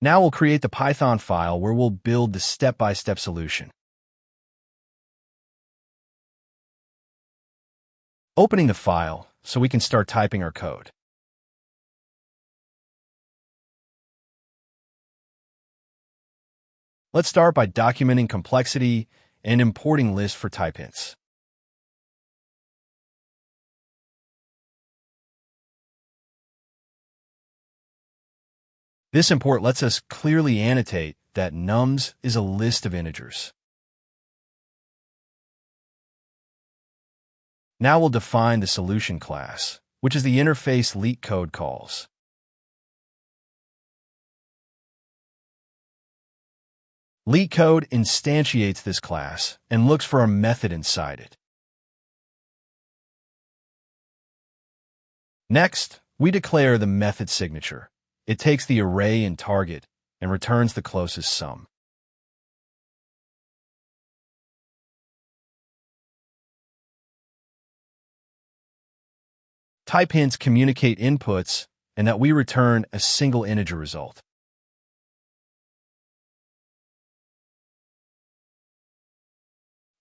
Now we'll create the Python file where we'll build the step-by-step solution. Opening the file so we can start typing our code. Let's start by documenting complexity and importing lists for type hints. This import lets us clearly annotate that nums is a list of integers. Now we'll define the solution class, which is the interface LeetCode calls. LeetCode instantiates this class and looks for a method inside it. Next, we declare the method signature. It takes the array and target and returns the closest sum. Type hints communicate inputs and that we return a single integer result.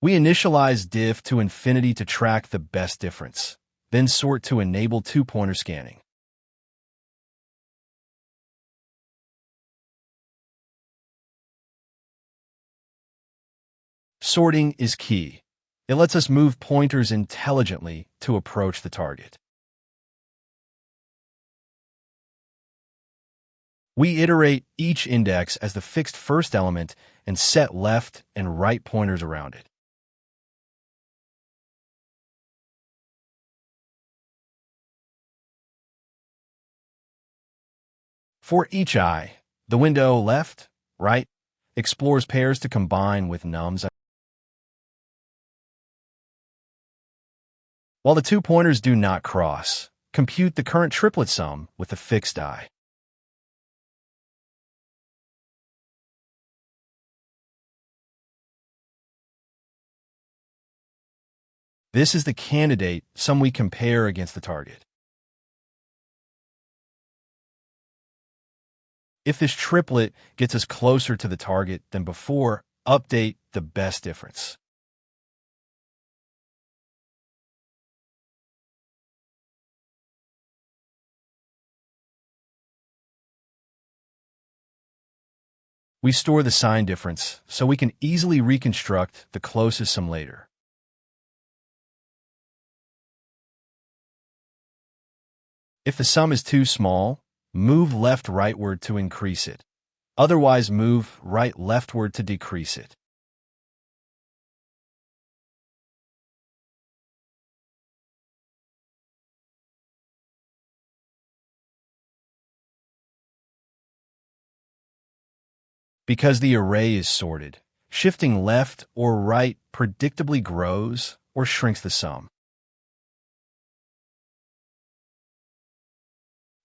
We initialize diff to infinity to track the best difference, then sort to enable two-pointer scanning. Sorting is key. It lets us move pointers intelligently to approach the target. We iterate each index as the fixed first element and set left and right pointers around it. For each eye, the window left, right, explores pairs to combine with nums. While the two pointers do not cross, compute the current triplet sum with the fixed eye. This is the candidate sum we compare against the target. If this triplet gets us closer to the target than before, update the best difference. We store the sign difference so we can easily reconstruct the closest sum later. If the sum is too small, move left rightward to increase it. Otherwise, move right leftward to decrease it. Because the array is sorted, shifting left or right predictably grows or shrinks the sum.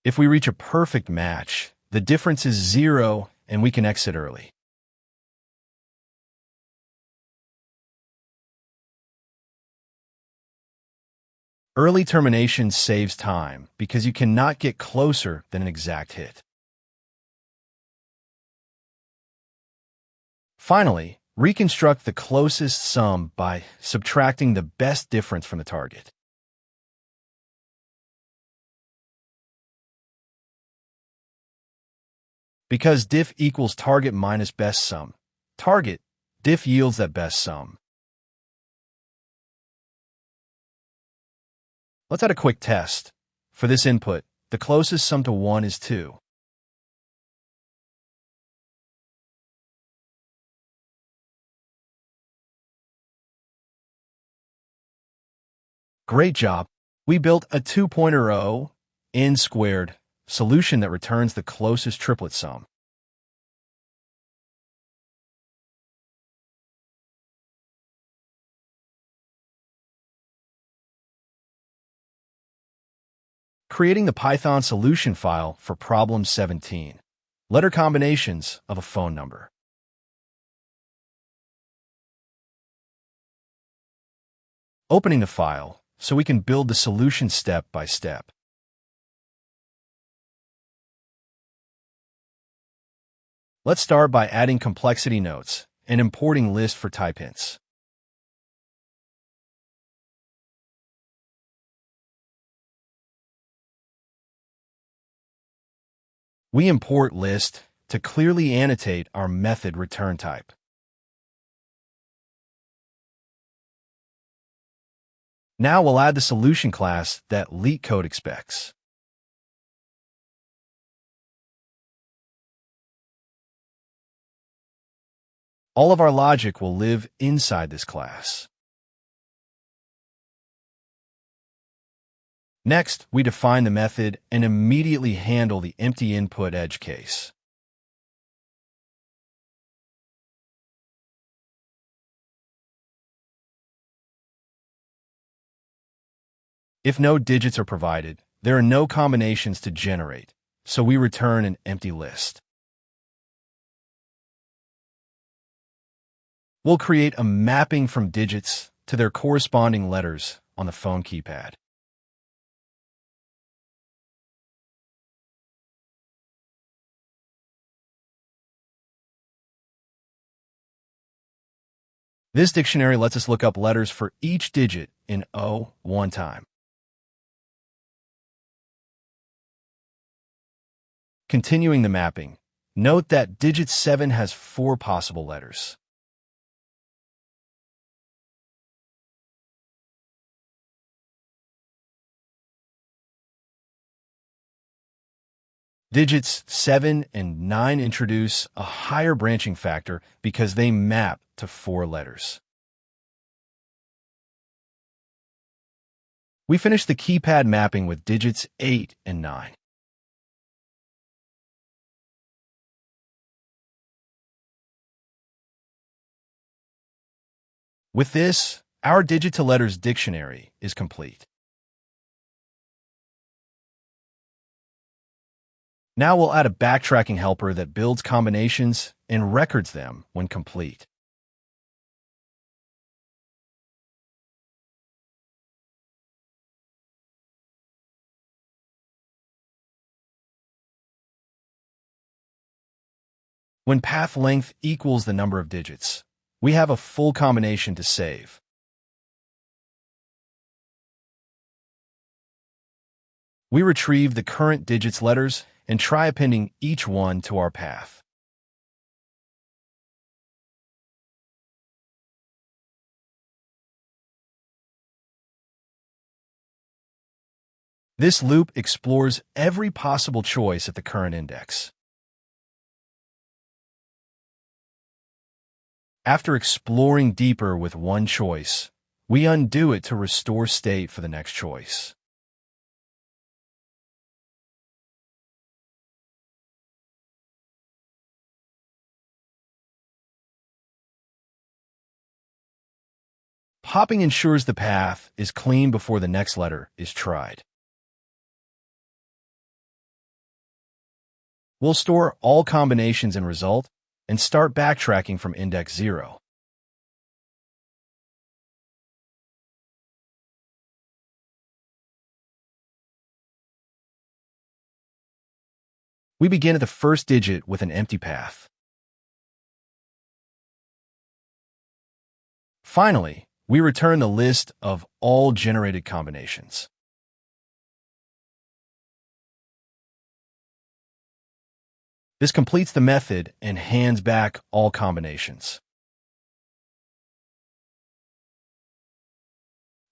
If we reach a perfect match, the difference is 0 and we can exit early. Early termination saves time because you cannot get closer than an exact hit. Finally, reconstruct the closest sum by subtracting the best difference from the target. Because diff equals target minus best sum, target, diff yields that best sum. Let's add a quick test. For this input, the closest sum to 1 is 2. Great job! We built a two-pointer O, n squared, solution that returns the closest triplet sum. Creating the Python solution file for problem 17. Letter combinations of a phone number. Opening the file so we can build the solution step by step. Let's start by adding complexity notes and importing list for type hints. We import list to clearly annotate our method return type. Now we'll add the solution class that LeetCode expects. All of our logic will live inside this class. Next, we define the method and immediately handle the empty input edge case. If no digits are provided, there are no combinations to generate, so we return an empty list. We'll create a mapping from digits to their corresponding letters on the phone keypad. This dictionary lets us look up letters for each digit in O one time. Continuing the mapping, note that digit 7 has 4 possible letters. Digits 7 and 9 introduce a higher branching factor because they map to 4 letters. We finish the keypad mapping with digits 8 and 9. With this, our digit-to-letters dictionary is complete. Now we'll add a backtracking helper that builds combinations and records them when complete. When path length equals the number of digits, we have a full combination to save. We retrieve the current digits letters and try appending each one to our path. This loop explores every possible choice at the current index. After exploring deeper with one choice, we undo it to restore state for the next choice. Popping ensures the path is clean before the next letter is tried. We'll store all combinations in result and start backtracking from index 0. We begin at the first digit with an empty path. Finally, we return the list of all generated combinations. This completes the method and hands back all combinations.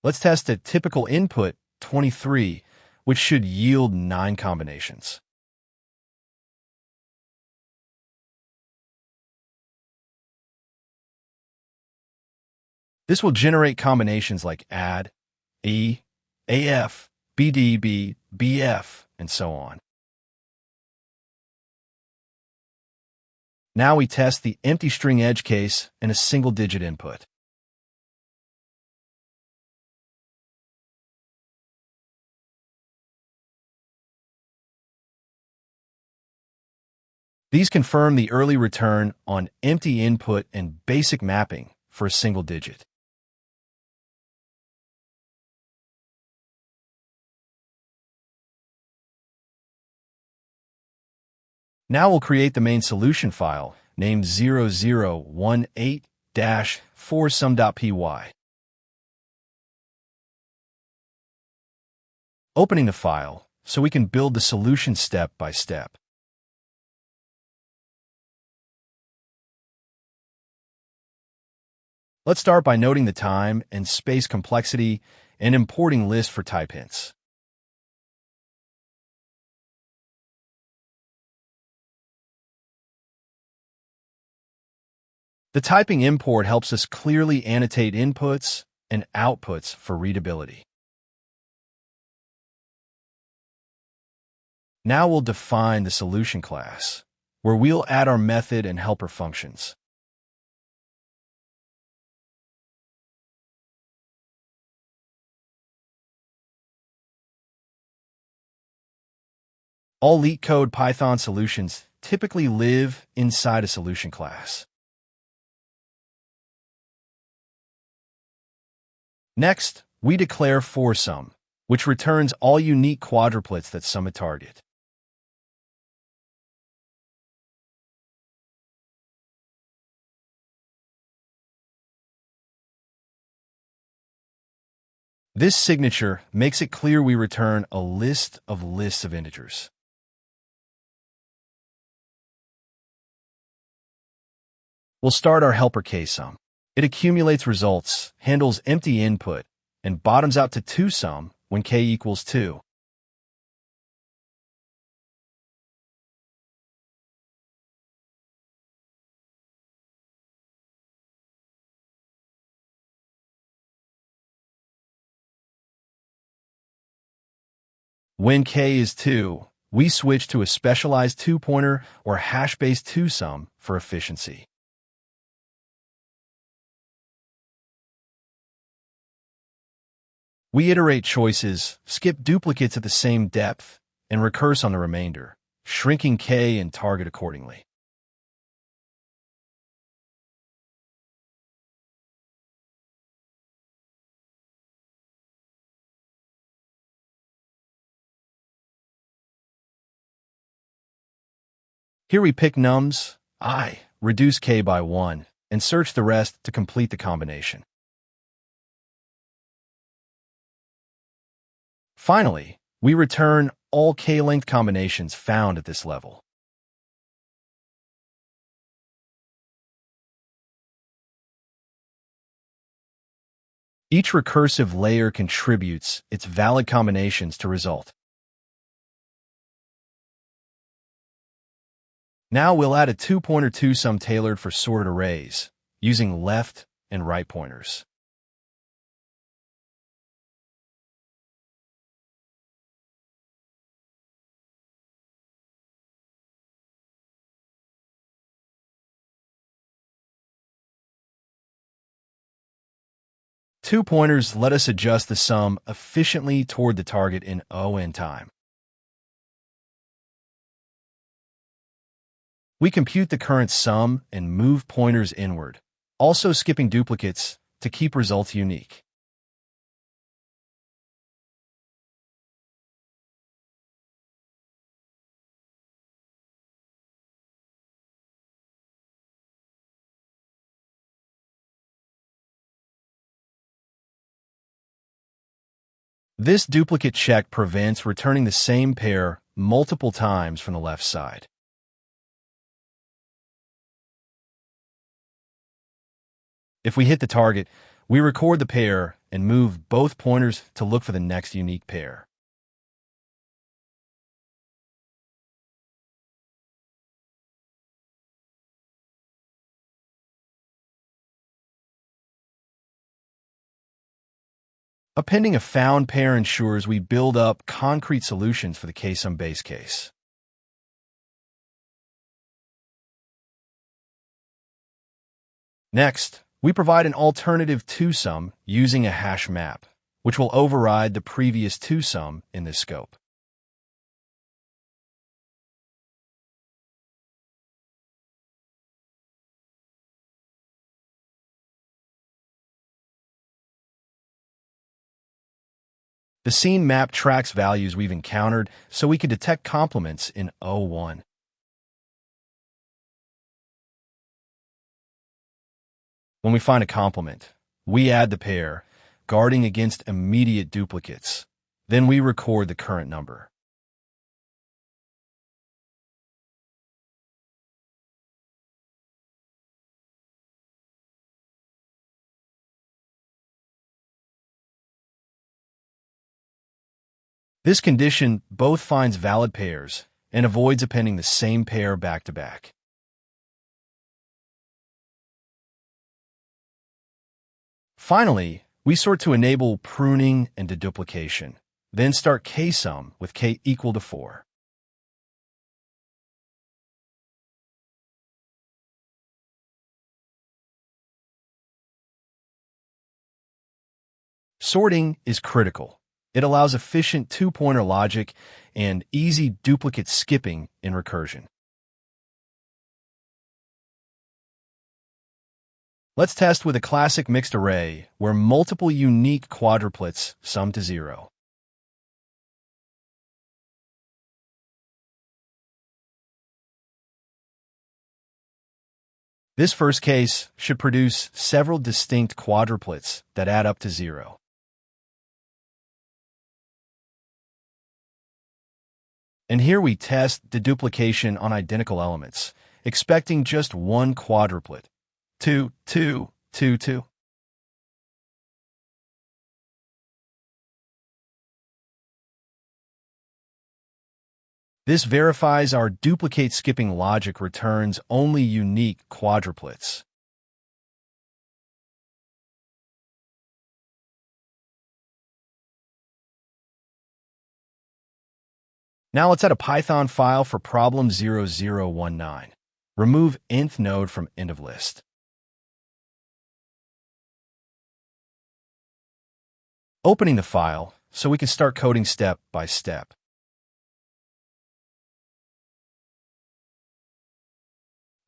Let's test a typical input 23, which should yield 9 combinations. This will generate combinations like add, E, AF, BDB, BF, and so on. Now we test the empty string edge case and a single-digit input. These confirm the early return on empty input and basic mapping for a single digit. Now we'll create the main solution file, named 0018-4sum.py. Opening the file so we can build the solution step by step. Let's start by noting the time and space complexity and importing list for type hints. The typing import helps us clearly annotate inputs and outputs for readability. Now we'll define the solution class, where we'll add our method and helper functions. All LeetCode Python solutions typically live inside a solution class. Next, we declare forSum, which returns all unique quadruplets that sum a target. This signature makes it clear we return a list of lists of integers. We'll start our helper ksum. It accumulates results, handles empty input, and bottoms out to 2sum when k equals 2. When k is 2, we switch to a specialized 2-pointer or hash-based 2sum for efficiency. We iterate choices, skip duplicates at the same depth, and recurse on the remainder, shrinking k and target accordingly. Here we pick nums, I, reduce k by 1, and search the rest to complete the combination. Finally, we return all k-length combinations found at this level. Each recursive layer contributes its valid combinations to result. Now we'll add a 2-pointer 2sum tailored for sorted arrays, using left and right pointers. Two pointers let us adjust the sum efficiently toward the target in O(n) time. We compute the current sum and move pointers inward, also skipping duplicates to keep results unique. This duplicate check prevents returning the same pair multiple times from the left side. If we hit the target, we record the pair and move both pointers to look for the next unique pair. Appending a found pair ensures we build up concrete solutions for the ksum base case. Next, we provide an alternative 2sum using a hash map, which will override the previous 2sum in this scope. The scene map tracks values we've encountered so we can detect complements in O(1). When we find a complement, we add the pair, guarding against immediate duplicates. Then we record the current number. This condition both finds valid pairs and avoids appending the same pair back-to-back. Finally, we sort to enable pruning and deduplication, then start ksum with k equal to 4. Sorting is critical. It allows efficient two-pointer logic and easy duplicate skipping in recursion. Let's test with a classic mixed array where multiple unique quadruplets sum to 0. This first case should produce several distinct quadruplets that add up to 0. And here we test deduplication on identical elements, expecting just one quadruplet. 2, 2, 2, 2. This verifies our duplicate skipping logic returns only unique quadruplets. Now let's add a Python file for problem 0019. Remove nth node from end of list. Opening the file so we can start coding step by step.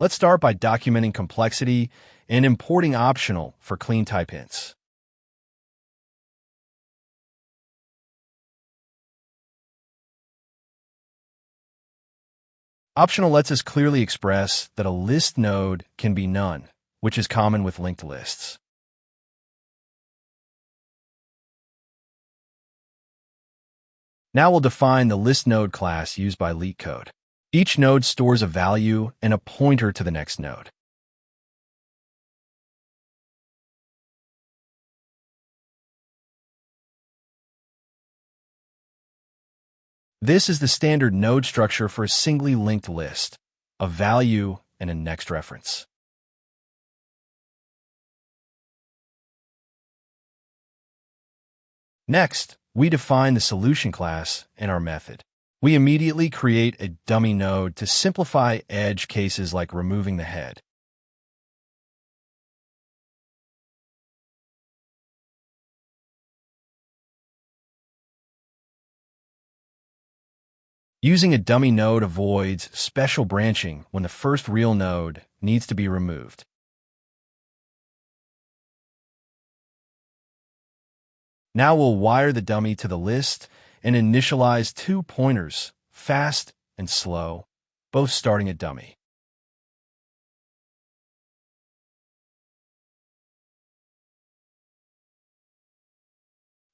Let's start by documenting complexity and importing optional for clean type hints. Optional lets us clearly express that a list node can be none, which is common with linked lists. Now we'll define the list node class used by LeetCode. Each node stores a value and a pointer to the next node. This is the standard node structure for a singly linked list, a value and a next reference. Next, we define the solution class in our method. We immediately create a dummy node to simplify edge cases like removing the head. Using a dummy node avoids special branching when the first real node needs to be removed. Now we'll wire the dummy to the list and initialize two pointers, fast and slow, both starting at dummy.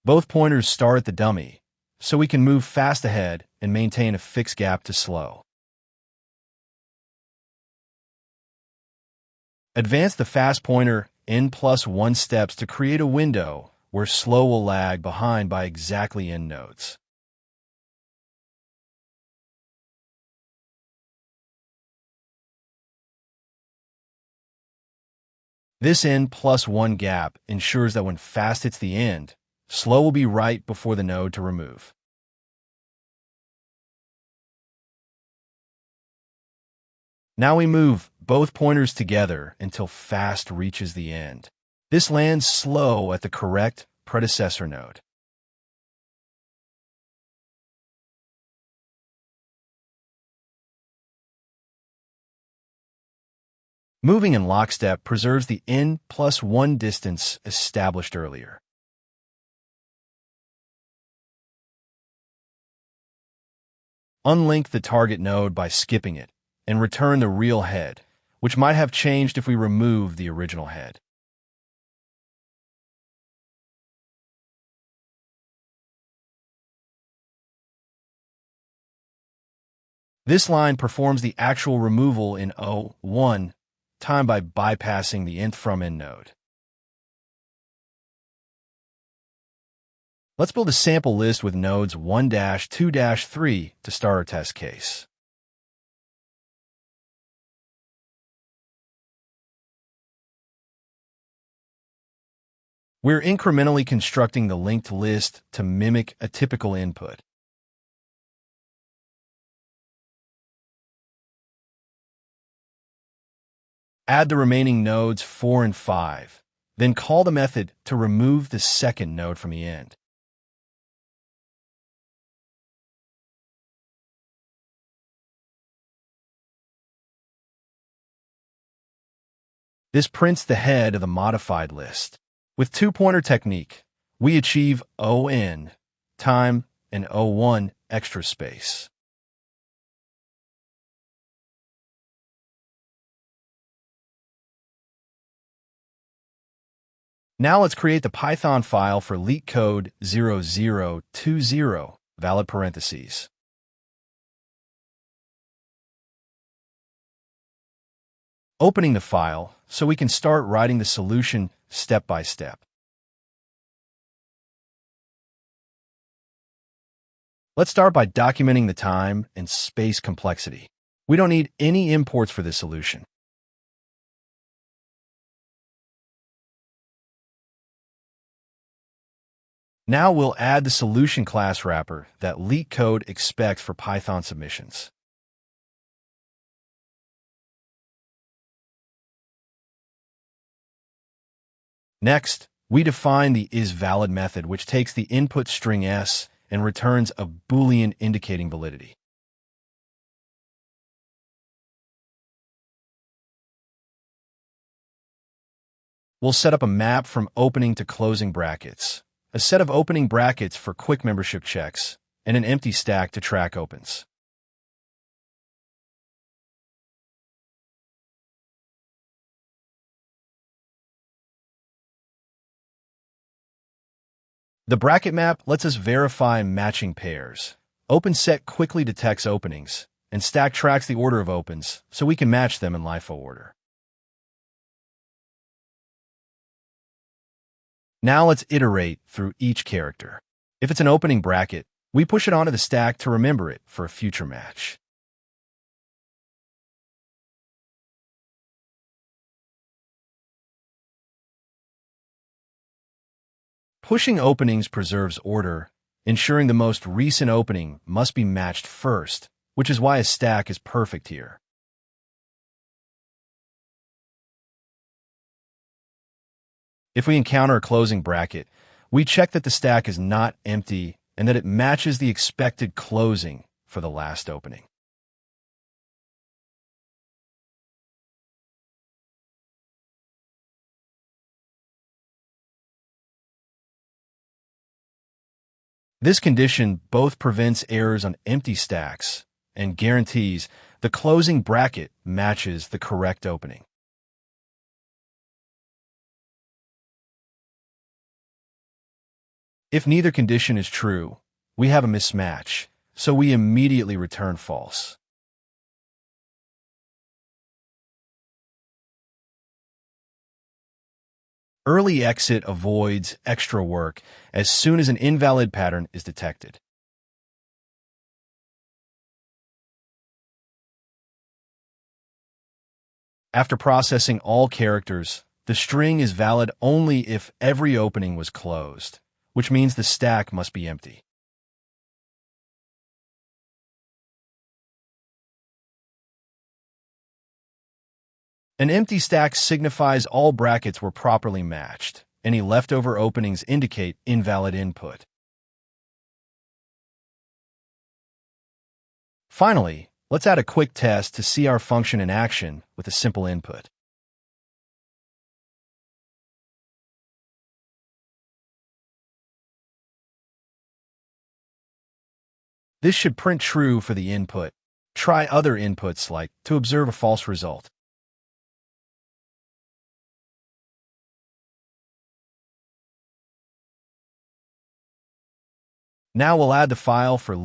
Both pointers start at the dummy, so we can move fast ahead and maintain a fixed gap to slow. Advance the fast pointer n+1 steps to create a window where slow will lag behind by exactly n nodes. This n+1 gap ensures that when fast hits the end, slow will be right before the node to remove. Now we move both pointers together until fast reaches the end. This lands slow at the correct predecessor node. Moving in lockstep preserves the n+1 distance established earlier. Unlink the target node by skipping it and return the real head, which might have changed if we remove the original head. This line performs the actual removal in O1 time by bypassing the int from in node. Let's build a sample list with nodes 1-2-3 to start our test case. We're incrementally constructing the linked list to mimic a typical input. Add the remaining nodes 4 and 5, then call the method to remove the second node from the end. This prints the head of the modified list. With two-pointer technique, we achieve ON, time, and O1, extra space. Now let's create the Python file for LeetCode 0020, valid parentheses. Opening the file so we can start writing the solution step by step. Let's start by documenting the time and space complexity. We don't need any imports for this solution. Now we'll add the solution class wrapper that LeetCode expects for Python submissions. Next, we define the isValid method, which takes the input string s and returns a Boolean indicating validity. We'll set up a map from opening to closing brackets, a set of opening brackets for quick membership checks, and an empty stack to track opens. The bracket map lets us verify matching pairs. OpenSet quickly detects openings, and Stack tracks the order of opens so we can match them in LIFO order. Now let's iterate through each character. If it's an opening bracket, we push it onto the stack to remember it for a future match. Pushing openings preserves order, ensuring the most recent opening must be matched first, which is why a stack is perfect here. If we encounter a closing bracket, we check that the stack is not empty and that it matches the expected closing for the last opening. This condition both prevents errors on empty stacks and guarantees the closing bracket matches the correct opening. If neither condition is true, we have a mismatch, so we immediately return false. Early exit avoids extra work as soon as an invalid pattern is detected. After processing all characters, the string is valid only if every opening was closed, which means the stack must be empty. An empty stack signifies all brackets were properly matched. Any leftover openings indicate invalid input. Finally, let's add a quick test to see our function in action with a simple input. This should print true for the input. Try other inputs like to observe a false result. Now we'll add the file for